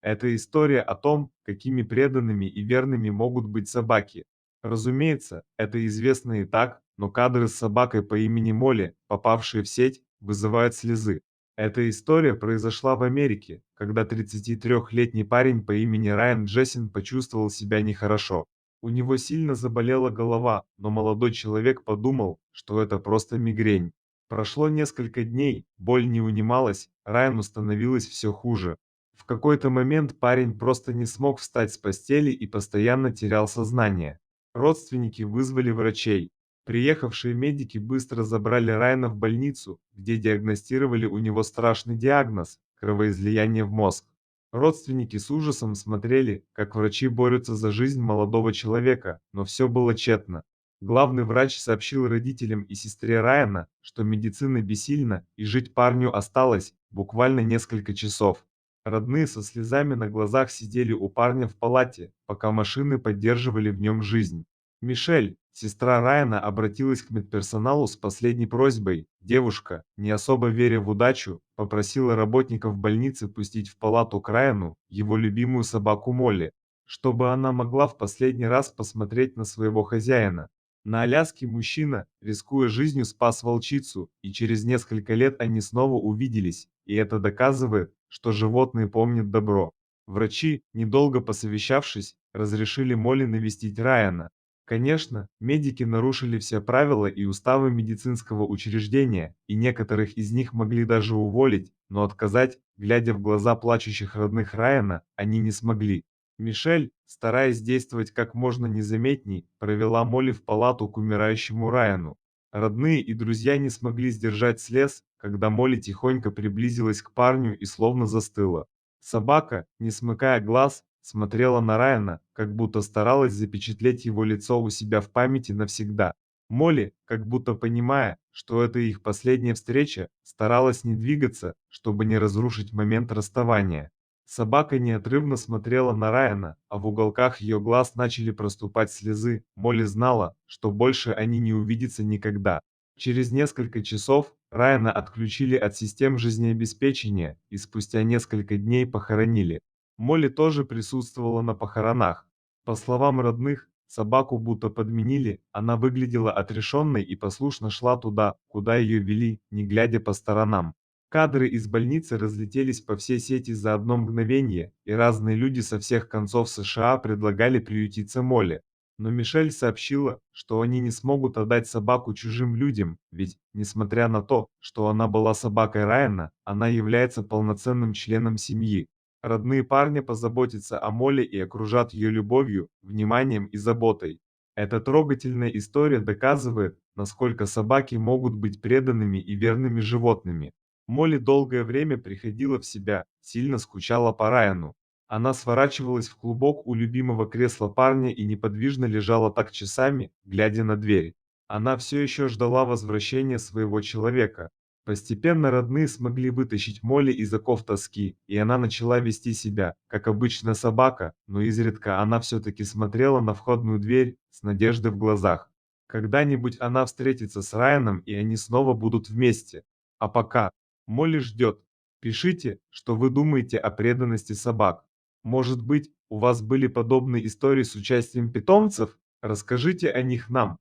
Это история о том, какими преданными и верными могут быть собаки. Разумеется, это известно и так, но кадры с собакой по имени Молли, попавшие в сеть, вызывают слезы. Эта история произошла в Америке, когда 33-летний парень по имени Райан Джессин почувствовал себя нехорошо. У него сильно заболела голова, но молодой человек подумал, что это просто мигрень. Прошло несколько дней, боль не унималась, Райану становилось все хуже. В какой-то момент парень просто не смог встать с постели и постоянно терял сознание. Родственники вызвали врачей. Приехавшие медики быстро забрали Райана в больницу, где диагностировали у него страшный диагноз – кровоизлияние в мозг. Родственники с ужасом смотрели, как врачи борются за жизнь молодого человека, но все было тщетно. Главный врач сообщил родителям и сестре Райана, что медицина бессильна и жить парню осталось буквально несколько часов. Родные со слезами на глазах сидели у парня в палате, пока машины поддерживали в нем жизнь. Мишель, сестра Райана, обратилась к медперсоналу с последней просьбой. Девушка, не особо веря в удачу, попросила работников больницы пустить в палату к Райану его любимую собаку Молли, чтобы она могла в последний раз посмотреть на своего хозяина. На Аляске мужчина, рискуя жизнью, спас волчицу, и через несколько лет они снова увиделись, и это доказывает, что животные помнят добро. Врачи, недолго посовещавшись, разрешили Молли навестить Райана. Конечно, медики нарушили все правила и уставы медицинского учреждения, и некоторых из них могли даже уволить, но отказать, глядя в глаза плачущих родных Райана, они не смогли. Мишель, стараясь действовать как можно незаметней, провела Молли в палату к умирающему Райану. Родные и друзья не смогли сдержать слез, когда Молли тихонько приблизилась к парню и словно застыла. Собака, не смыкая глаз, смотрела на Райана, как будто старалась запечатлеть его лицо у себя в памяти навсегда. Молли, как будто понимая, что это их последняя встреча, старалась не двигаться, чтобы не разрушить момент расставания. Собака неотрывно смотрела на Райана, а в уголках ее глаз начали проступать слезы. Молли знала, что больше они не увидятся никогда. Через несколько часов Райана отключили от систем жизнеобеспечения и спустя несколько дней похоронили. Молли тоже присутствовала на похоронах. По словам родных, собаку будто подменили, она выглядела отрешенной и послушно шла туда, куда ее вели, не глядя по сторонам. Кадры из больницы разлетелись по всей сети за одно мгновение, и разные люди со всех концов США предлагали приютиться Молли. Но Мишель сообщила, что они не смогут отдать собаку чужим людям, ведь, несмотря на то, что она была собакой Райана, она является полноценным членом семьи. Родные парня позаботятся о Молли и окружат ее любовью, вниманием и заботой. Эта трогательная история доказывает, насколько собаки могут быть преданными и верными животными. Молли долгое время приходила в себя, сильно скучала по Райану. Она сворачивалась в клубок у любимого кресла парня и неподвижно лежала так часами, глядя на дверь. Она все еще ждала возвращения своего человека. Постепенно родные смогли вытащить Молли из оков тоски, и она начала вести себя, как обычная собака, но изредка она все-таки смотрела на входную дверь с надеждой в глазах. Когда-нибудь она встретится с Райаном, и они снова будут вместе. А пока Молли ждет. Пишите, что вы думаете о преданности собак. Может быть, у вас были подобные истории с участием питомцев? Расскажите о них нам.